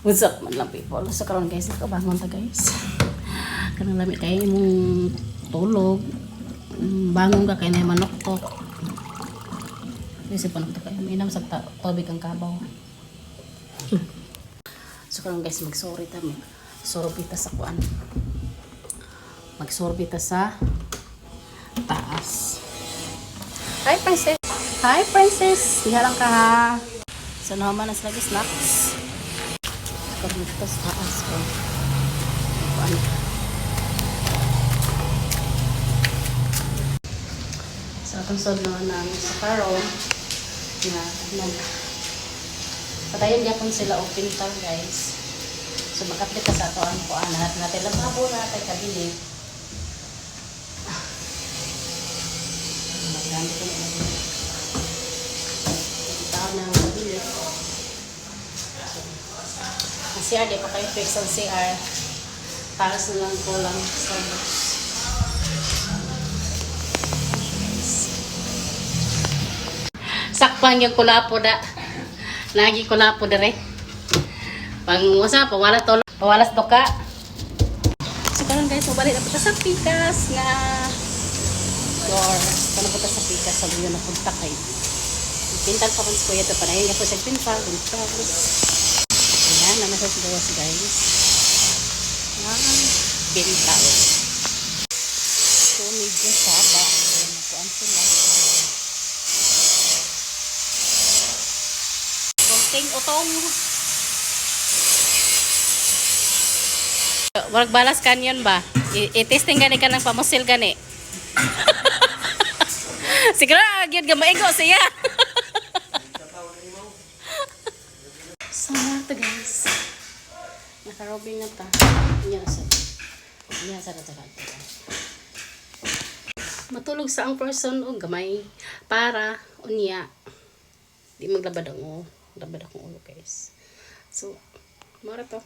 What's up man lang people? So karon guys, nakabangon ta guys. Kanang lami kay mong tulog. Bangon ka kay na manoktok. Kasi pa nagta kay minam sa tubig ang kabaw. So karon guys, magsorry ta mi. Sorbita sa kuan. Magsorbita sa taas. Hi princess. Hi princess. Diha lang ka ha. So naman na lagi snacks. Dito sa taas ko. Kuan. So atong sod naman namin sa karon na patayon gyapon sila og pintar guys. So makapit ka sa ato ang kuan natin lababo na tay kabinet. Maganda ko na. Itaw na ang kabinet. Ang CR, di pa kayo fix ang CR. Talas na lang ko lang sa box. Sakpan yung kulapo da. Lagi kulapo da rin. Pag wasa, pawalas to ka. So karon guys, mabalik na po sa pikas nga door. Kano po sa pikas, sabi yun na punta kayo. Pintal pa kung kuya ito, panayin nga po sa pintal. Ayan, naman sa gawas guys. Pintal. So, medyo saba. Ayan, nakuan sila. Konting utong. Warag balas kanyon ba? I-testing gani ka ng pamusil gani. Siguro, yun gamaigo siya. Sana to guys. Nakarobing na ta. Iyan sa matulog sa ang person o gamay para unya. Di maglabad ang ulo guys. So, mara to.